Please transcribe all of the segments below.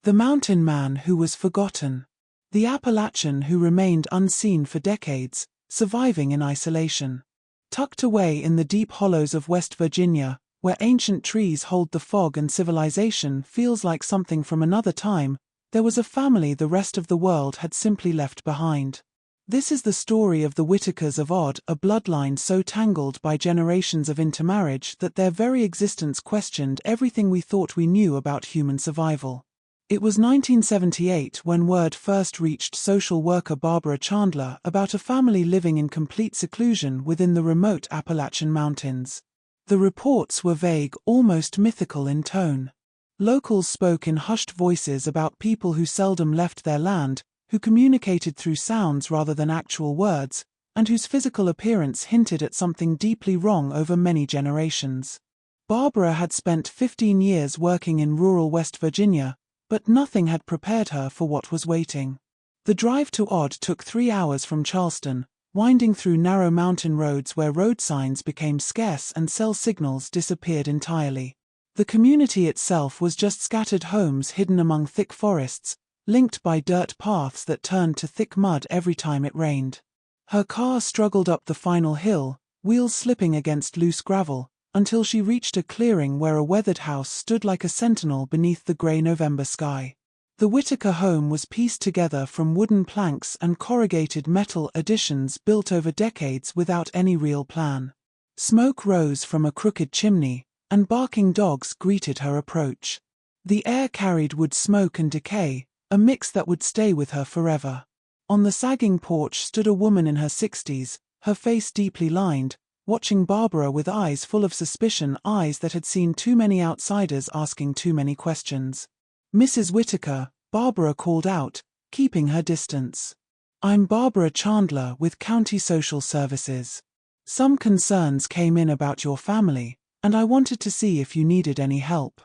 The mountain man who was forgotten. The Appalachian who remained unseen for decades, surviving in isolation. Tucked away in the deep hollows of West Virginia, where ancient trees hold the fog and civilization feels like something from another time, there was a family the rest of the world had simply left behind. This is the story of the Whitakers of Odd, a bloodline so tangled by generations of intermarriage that their very existence questioned everything we thought we knew about human survival. It was 1978 when word first reached social worker Barbara Chandler about a family living in complete seclusion within the remote Appalachian Mountains. The reports were vague, almost mythical in tone. Locals spoke in hushed voices about people who seldom left their land, who communicated through sounds rather than actual words, and whose physical appearance hinted at something deeply wrong over many generations. Barbara had spent 15 years working in rural West Virginia, but nothing had prepared her for what was waiting. The drive to Odd took 3 hours from Charleston, winding through narrow mountain roads where road signs became scarce and cell signals disappeared entirely. The community itself was just scattered homes hidden among thick forests, linked by dirt paths that turned to thick mud every time it rained. Her car struggled up the final hill, wheels slipping against loose gravel, until she reached a clearing where a weathered house stood like a sentinel beneath the grey November sky. The Whitaker home was pieced together from wooden planks and corrugated metal additions built over decades without any real plan. Smoke rose from a crooked chimney, and barking dogs greeted her approach. The air carried wood smoke and decay, a mix that would stay with her forever. On the sagging porch stood a woman in her 60s, her face deeply lined, watching Barbara with eyes full of suspicion, eyes that had seen too many outsiders asking too many questions. "Mrs. Whitaker," Barbara called out, keeping her distance. "I'm Barbara Chandler with County Social Services. Some concerns came in about your family, and I wanted to see if you needed any help."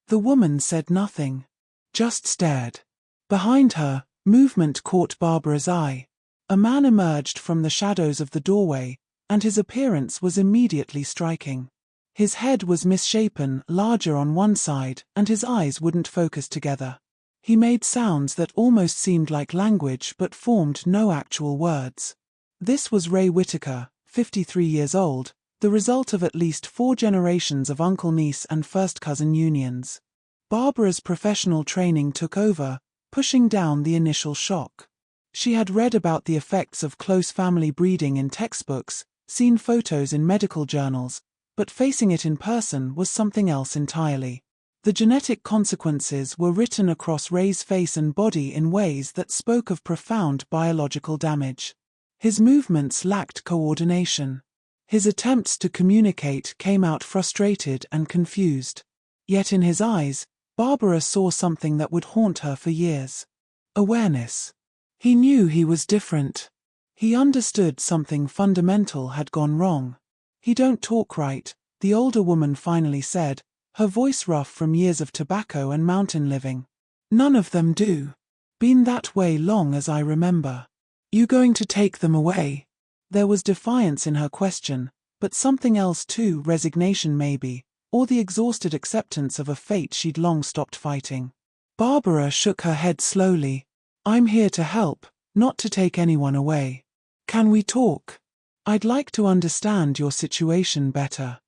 The woman said nothing, just stared. Behind her, movement caught Barbara's eye. A man emerged from the shadows of the doorway, and his appearance was immediately striking. His head was misshapen, larger on one side, and his eyes wouldn't focus together. He made sounds that almost seemed like language but formed no actual words. This was Ray Whitaker, 53 years old, the result of at least 4 generations of uncle-niece and first-cousin unions. Barbara's professional training took over, pushing down the initial shock. She had read about the effects of close family breeding in textbooks, seen photos in medical journals, but facing it in person was something else entirely. The genetic consequences were written across Ray's face and body in ways that spoke of profound biological damage. His movements lacked coordination. His attempts to communicate came out frustrated and confused. Yet in his eyes, Barbara saw something that would haunt her for years. Awareness. He knew he was different. He understood something fundamental had gone wrong. "He don't talk right," the older woman finally said, her voice rough from years of tobacco and mountain living. "None of them do. Been that way long as I remember. You going to take them away?" There was defiance in her question, but something else too, resignation maybe, or the exhausted acceptance of a fate she'd long stopped fighting. Barbara shook her head slowly. "I'm here to help, not to take anyone away. Can we talk? I'd like to understand your situation better."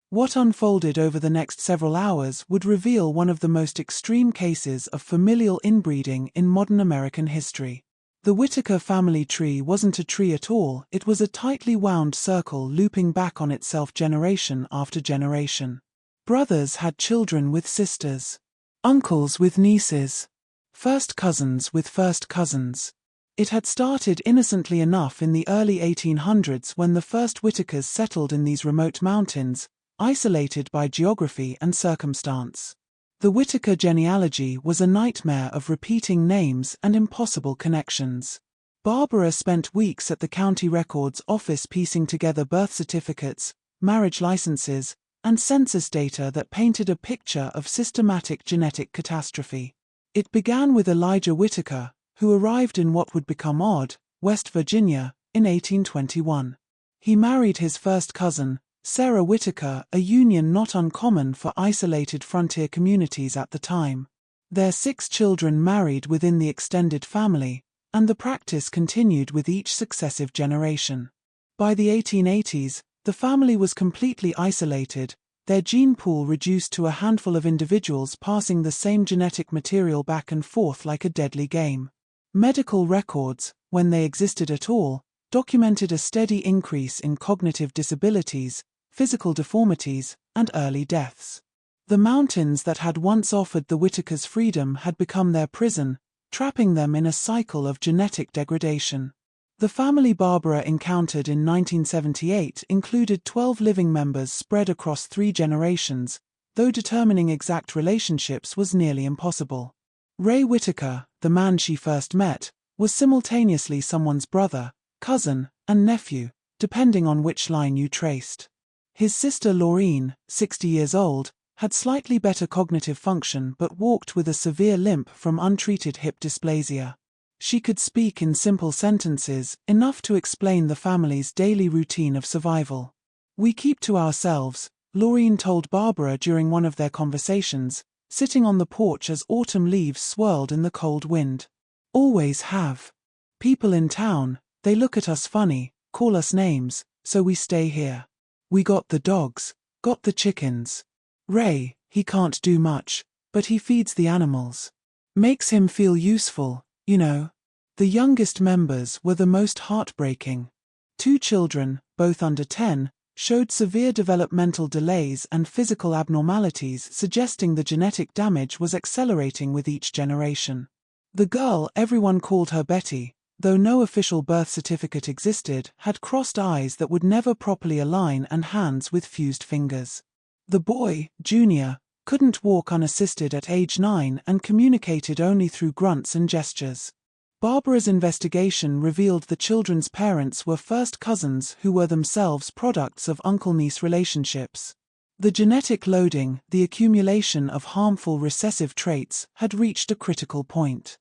What unfolded over the next several hours would reveal one of the most extreme cases of familial inbreeding in modern American history. The Whitaker family tree wasn't a tree at all, it was a tightly wound circle looping back on itself generation after generation. Brothers had children with sisters, uncles with nieces, first cousins with first cousins. It had started innocently enough in the early 1800s when the first Whitakers settled in these remote mountains, isolated by geography and circumstance. The Whitaker genealogy was a nightmare of repeating names and impossible connections. Barbara spent weeks at the county records office piecing together birth certificates, marriage licenses, and census data that painted a picture of systematic genetic catastrophe. It began with Elijah Whitaker, who arrived in what would become Odd, West Virginia, in 1821. He married his first cousin, Sarah Whitaker, a union not uncommon for isolated frontier communities at the time. Their 6 children married within the extended family, and the practice continued with each successive generation. By the 1880s, the family was completely isolated, their gene pool reduced to a handful of individuals passing the same genetic material back and forth like a deadly game. Medical records, when they existed at all, documented a steady increase in cognitive disabilities, physical deformities, and early deaths. The mountains that had once offered the Whitakers freedom had become their prison, trapping them in a cycle of genetic degradation. The family Barbara encountered in 1978 included 12 living members spread across 3 generations, though determining exact relationships was nearly impossible. Ray Whitaker, the man she first met, was simultaneously someone's brother, cousin, and nephew, depending on which line you traced. His sister Laureen, 60 years old, had slightly better cognitive function but walked with a severe limp from untreated hip dysplasia. She could speak in simple sentences, enough to explain the family's daily routine of survival. "We keep to ourselves," Laureen told Barbara during one of their conversations, sitting on the porch as autumn leaves swirled in the cold wind. "Always have. People in town, they look at us funny, call us names, so we stay here. We got the dogs, got the chickens. Ray, he can't do much, but he feeds the animals. Makes him feel useful, you know." The youngest members were the most heartbreaking. 2 children, both under 10, showed severe developmental delays and physical abnormalities, suggesting the genetic damage was accelerating with each generation. The girl, everyone called her Betty, though no official birth certificate existed, had crossed eyes that would never properly align and hands with fused fingers. The boy, Junior, couldn't walk unassisted at age 9 and communicated only through grunts and gestures. Barbara's investigation revealed the children's parents were first cousins who were themselves products of uncle-niece relationships. The genetic loading, the accumulation of harmful recessive traits, had reached a critical point.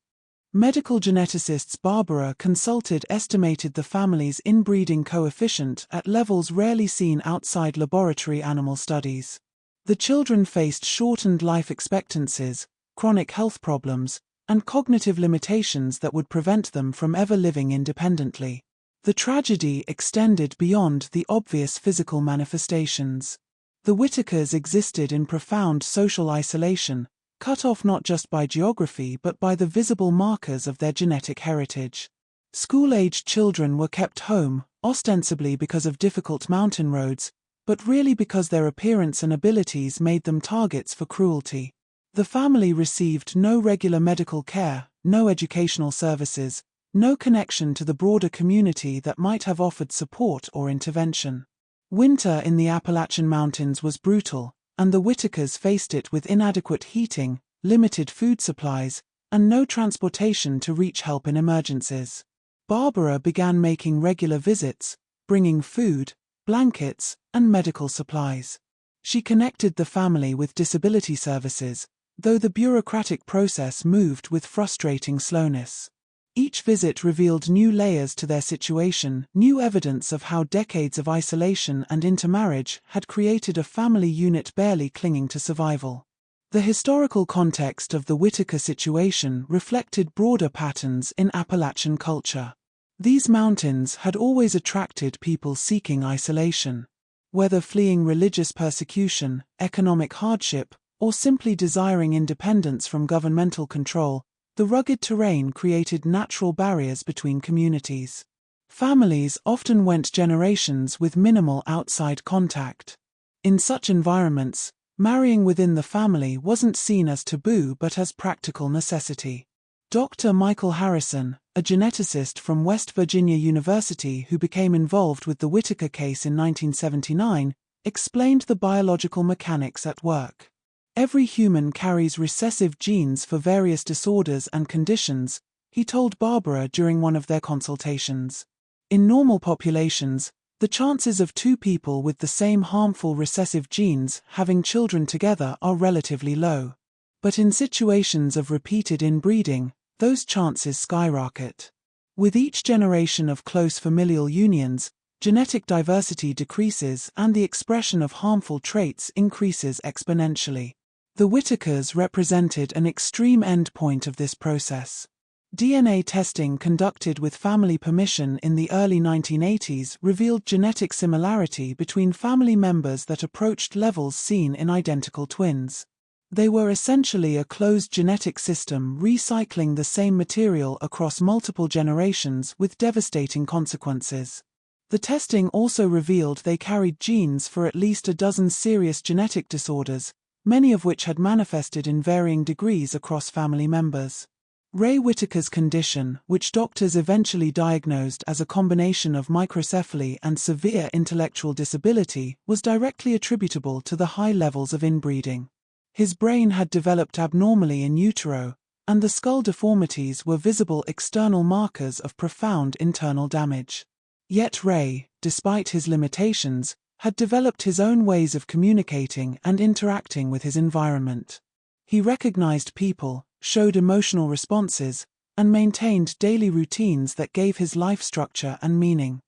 Medical geneticists Barbara consulted estimated the family's inbreeding coefficient at levels rarely seen outside laboratory animal studies. The children faced shortened life expectancies, chronic health problems, and cognitive limitations that would prevent them from ever living independently. The tragedy extended beyond the obvious physical manifestations. The Whitakers existed in profound social isolation, cut off not just by geography but by the visible markers of their genetic heritage. School-aged children were kept home, ostensibly because of difficult mountain roads, but really because their appearance and abilities made them targets for cruelty. The family received no regular medical care, no educational services, no connection to the broader community that might have offered support or intervention. Winter in the Appalachian Mountains was brutal, and the Whitakers faced it with inadequate heating, limited food supplies, and no transportation to reach help in emergencies. Barbara began making regular visits, bringing food, blankets, and medical supplies. She connected the family with disability services, though the bureaucratic process moved with frustrating slowness. Each visit revealed new layers to their situation, new evidence of how decades of isolation and intermarriage had created a family unit barely clinging to survival. The historical context of the Whitaker situation reflected broader patterns in Appalachian culture. These mountains had always attracted people seeking isolation. Whether fleeing religious persecution, economic hardship, or simply desiring independence from governmental control, the rugged terrain created natural barriers between communities. Families often went generations with minimal outside contact. In such environments, marrying within the family wasn't seen as taboo but as practical necessity. Dr. Michael Harrison, a geneticist from West Virginia University who became involved with the Whitaker case in 1979, explained the biological mechanics at work. "Every human carries recessive genes for various disorders and conditions," he told Barbara during one of their consultations. "In normal populations, the chances of 2 people with the same harmful recessive genes having children together are relatively low. But in situations of repeated inbreeding, those chances skyrocket. With each generation of close familial unions, genetic diversity decreases and the expression of harmful traits increases exponentially. The Whitakers represented an extreme endpoint of this process. DNA testing conducted with family permission in the early 1980s revealed genetic similarity between family members that approached levels seen in identical twins. They were essentially a closed genetic system recycling the same material across multiple generations with devastating consequences. The testing also revealed they carried genes for at least a dozen serious genetic disorders, many of which had manifested in varying degrees across family members. Ray Whitaker's condition, which doctors eventually diagnosed as a combination of microcephaly and severe intellectual disability, was directly attributable to the high levels of inbreeding. His brain had developed abnormally in utero, and the skull deformities were visible external markers of profound internal damage. Yet Ray, despite his limitations, had developed his own ways of communicating and interacting with his environment. He recognized people, showed emotional responses, and maintained daily routines that gave his life structure and meaning.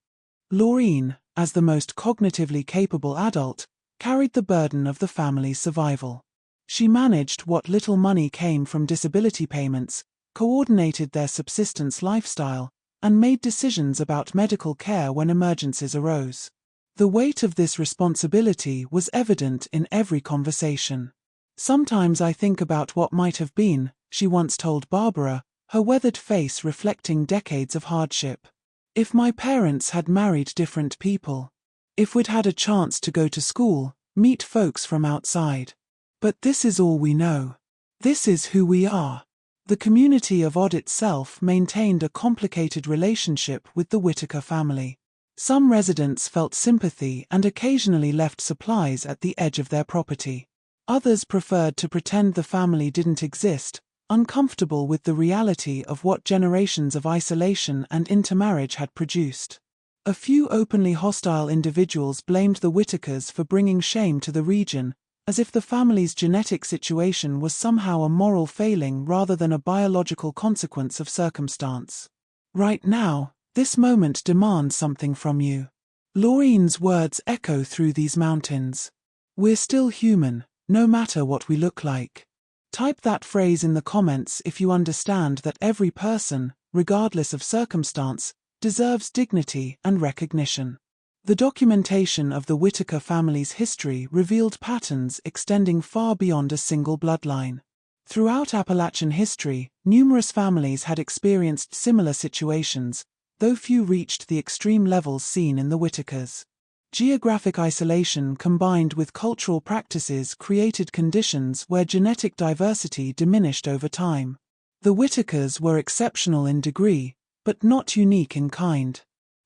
Laureen, as the most cognitively capable adult, carried the burden of the family's survival. She managed what little money came from disability payments, coordinated their subsistence lifestyle, and made decisions about medical care when emergencies arose. The weight of this responsibility was evident in every conversation. "Sometimes I think about what might have been," she once told Barbara, her weathered face reflecting decades of hardship. "If my parents had married different people. If we'd had a chance to go to school, meet folks from outside. But this is all we know. This is who we are." The community of Odd itself maintained a complicated relationship with the Whitaker family. Some residents felt sympathy and occasionally left supplies at the edge of their property. Others preferred to pretend the family didn't exist, uncomfortable with the reality of what generations of isolation and intermarriage had produced. A few openly hostile individuals blamed the Whitakers for bringing shame to the region, as if the family's genetic situation was somehow a moral failing rather than a biological consequence of circumstance. "Right now, this moment demands something from you." Laureen's words echo through these mountains. "We're still human, no matter what we look like." Type that phrase in the comments if you understand that every person, regardless of circumstance, deserves dignity and recognition. The documentation of the Whitaker family's history revealed patterns extending far beyond a single bloodline. Throughout Appalachian history, numerous families had experienced similar situations, though few reached the extreme levels seen in the Whitakers. Geographic isolation combined with cultural practices created conditions where genetic diversity diminished over time. The Whitakers were exceptional in degree, but not unique in kind.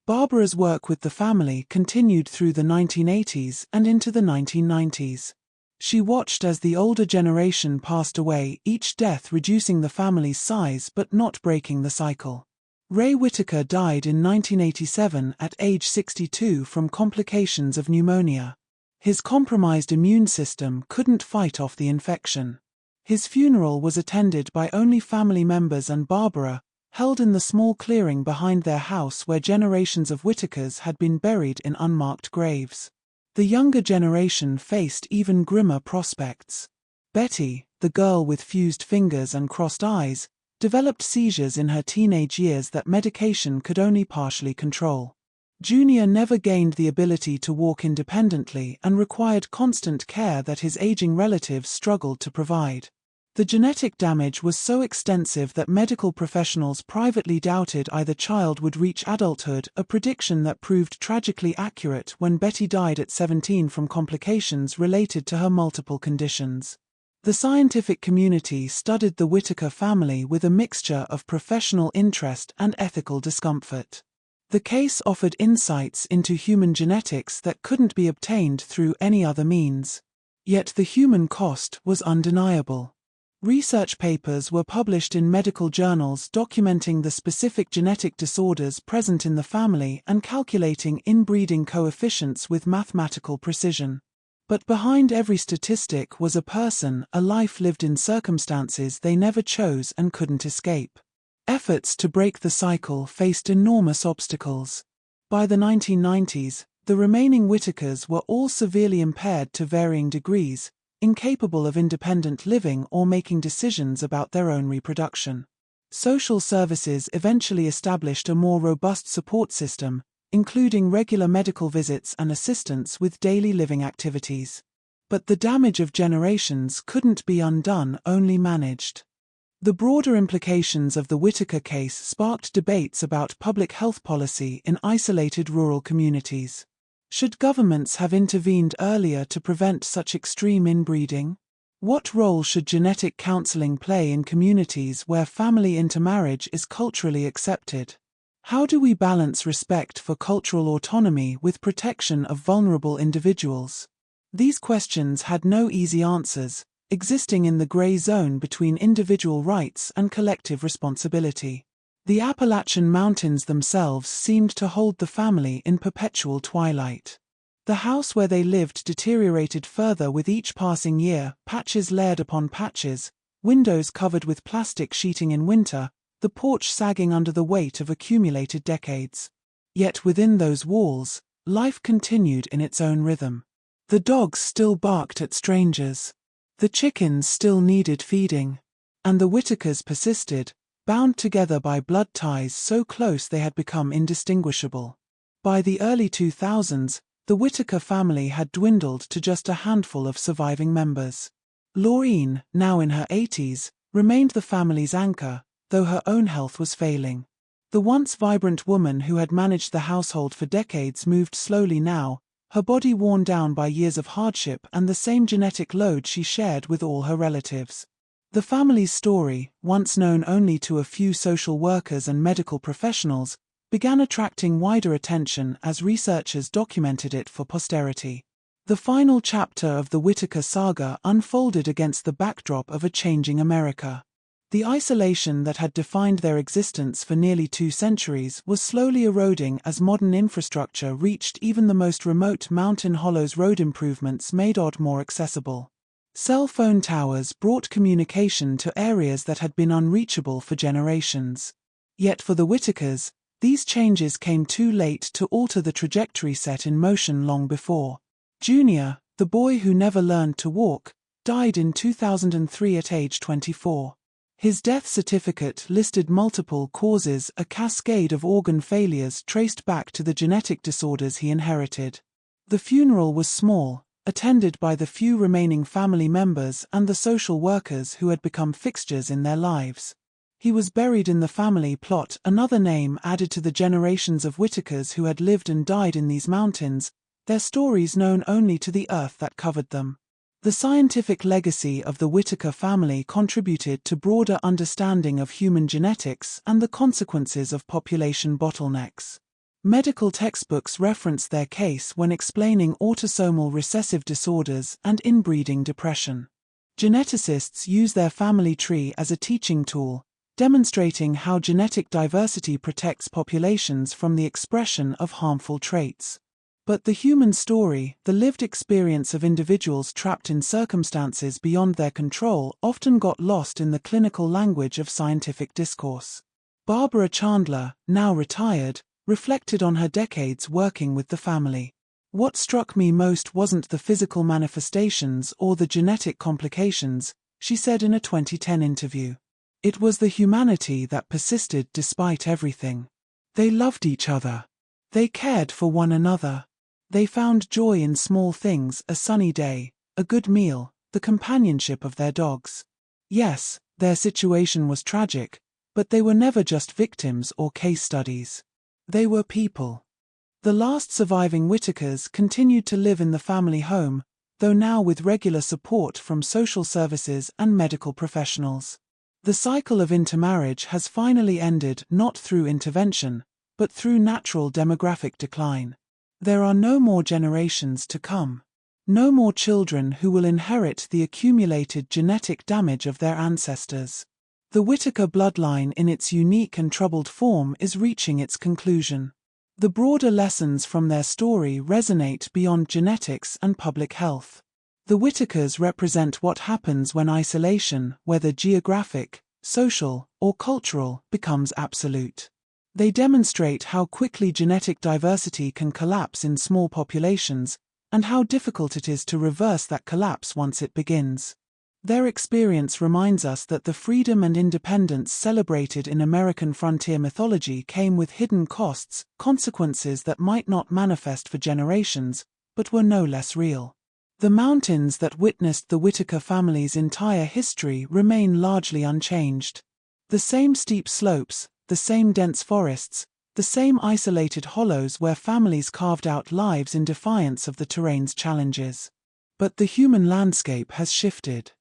Barbara's work with the family continued through the 1980s and into the 1990s. She watched as the older generation passed away, each death reducing the family's size but not breaking the cycle. Ray Whitaker died in 1987 at age 62 from complications of pneumonia. His compromised immune system couldn't fight off the infection. His funeral was attended by only family members and Barbara, held in the small clearing behind their house where generations of Whitakers had been buried in unmarked graves. The younger generation faced even grimmer prospects. Betty, the girl with fused fingers and crossed eyes, developed seizures in her teenage years that medication could only partially control. Junior never gained the ability to walk independently and required constant care that his aging relatives struggled to provide. The genetic damage was so extensive that medical professionals privately doubted either child would reach adulthood, a prediction that proved tragically accurate when Betty died at 17 from complications related to her multiple conditions. The scientific community studied the Whitaker family with a mixture of professional interest and ethical discomfort. The case offered insights into human genetics that couldn't be obtained through any other means. Yet the human cost was undeniable. Research papers were published in medical journals documenting the specific genetic disorders present in the family and calculating inbreeding coefficients with mathematical precision. But behind every statistic was a person, a life lived in circumstances they never chose and couldn't escape. Efforts to break the cycle faced enormous obstacles. By the 1990s, the remaining Whitakers were all severely impaired to varying degrees, incapable of independent living or making decisions about their own reproduction. Social services eventually established a more robust support system, including regular medical visits and assistance with daily living activities. But the damage of generations couldn't be undone, only managed. The broader implications of the Whittaker case sparked debates about public health policy in isolated rural communities. Should governments have intervened earlier to prevent such extreme inbreeding? What role should genetic counseling play in communities where family intermarriage is culturally accepted? How do we balance respect for cultural autonomy with protection of vulnerable individuals? These questions had no easy answers, existing in the gray zone between individual rights and collective responsibility. The Appalachian Mountains themselves seemed to hold the family in perpetual twilight. The house where they lived deteriorated further with each passing year, patches layered upon patches, windows covered with plastic sheeting in winter, the porch sagging under the weight of accumulated decades. Yet within those walls, life continued in its own rhythm. The dogs still barked at strangers. The chickens still needed feeding. And the Whittakers persisted, bound together by blood ties so close they had become indistinguishable. By the early 2000s, the Whittaker family had dwindled to just a handful of surviving members. Laureen, now in her 80s, remained the family's anchor, though her own health was failing. The once vibrant woman who had managed the household for decades moved slowly now, her body worn down by years of hardship and the same genetic load she shared with all her relatives. The family's story, once known only to a few social workers and medical professionals, began attracting wider attention as researchers documented it for posterity. The final chapter of the Whittaker saga unfolded against the backdrop of a changing America. The isolation that had defined their existence for nearly 2 centuries was slowly eroding as modern infrastructure reached even the most remote mountain hollows. Road improvements made odd more accessible. Cell phone towers brought communication to areas that had been unreachable for generations. Yet for the Whittakers, these changes came too late to alter the trajectory set in motion long before. Junior, the boy who never learned to walk, died in 2003 at age 24. His death certificate listed multiple causes, a cascade of organ failures traced back to the genetic disorders he inherited. The funeral was small, attended by the few remaining family members and the social workers who had become fixtures in their lives. He was buried in the family plot, another name added to the generations of Whittakers who had lived and died in these mountains, their stories known only to the earth that covered them. The scientific legacy of the Whittaker family contributed to broader understanding of human genetics and the consequences of population bottlenecks. Medical textbooks reference their case when explaining autosomal recessive disorders and inbreeding depression. Geneticists use their family tree as a teaching tool, demonstrating how genetic diversity protects populations from the expression of harmful traits. But the human story, the lived experience of individuals trapped in circumstances beyond their control, often got lost in the clinical language of scientific discourse. Barbara Chandler, now retired, reflected on her decades working with the family. What struck me most wasn't the physical manifestations or the genetic complications, she said in a 2010 interview. It was the humanity that persisted despite everything. They loved each other. They cared for one another. They found joy in small things, a sunny day, a good meal, the companionship of their dogs. Yes, their situation was tragic, but they were never just victims or case studies. They were people. The last surviving Whittakers continued to live in the family home, though now with regular support from social services and medical professionals. The cycle of intermarriage has finally ended not through intervention, but through natural demographic decline. There are no more generations to come. No more children who will inherit the accumulated genetic damage of their ancestors. The Whittaker bloodline in its unique and troubled form is reaching its conclusion. The broader lessons from their story resonate beyond genetics and public health. The Whittakers represent what happens when isolation, whether geographic, social, or cultural, becomes absolute. They demonstrate how quickly genetic diversity can collapse in small populations, and how difficult it is to reverse that collapse once it begins. Their experience reminds us that the freedom and independence celebrated in American frontier mythology came with hidden costs, consequences that might not manifest for generations, but were no less real. The mountains that witnessed the Whitaker family's entire history remain largely unchanged. The same steep slopes, the same dense forests, the same isolated hollows where families carved out lives in defiance of the terrain's challenges. But the human landscape has shifted.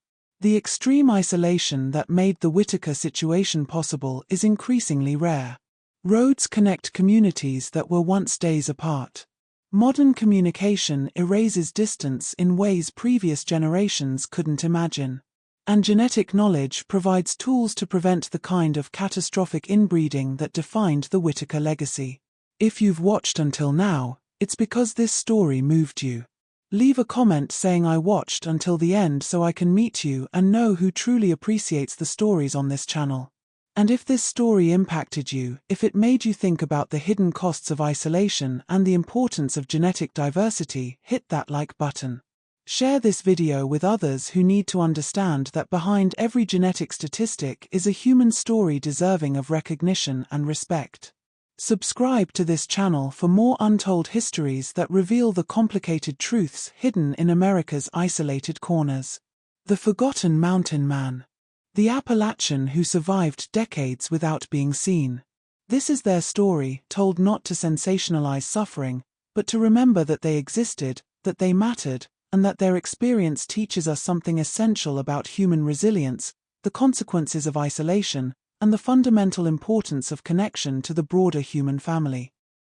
The extreme isolation that made the Whitaker situation possible is increasingly rare. Roads connect communities that were once days apart. Modern communication erases distance in ways previous generations couldn't imagine. And genetic knowledge provides tools to prevent the kind of catastrophic inbreeding that defined the Whitaker legacy. If you've watched until now, it's because this story moved you. Leave a comment saying I watched until the end so I can meet you and know who truly appreciates the stories on this channel. And if this story impacted you, if it made you think about the hidden costs of isolation and the importance of genetic diversity, hit that like button. Share this video with others who need to understand that behind every genetic statistic is a human story deserving of recognition and respect. Subscribe to this channel for more untold histories that reveal the complicated truths hidden in America's isolated corners. The Forgotten Mountain Man. The Appalachian who survived decades without being seen. This is their story, told not to sensationalize suffering, but to remember that they existed, that they mattered, and that their experience teaches us something essential about human resilience, the consequences of isolation, and the fundamental importance of connection to the broader human family.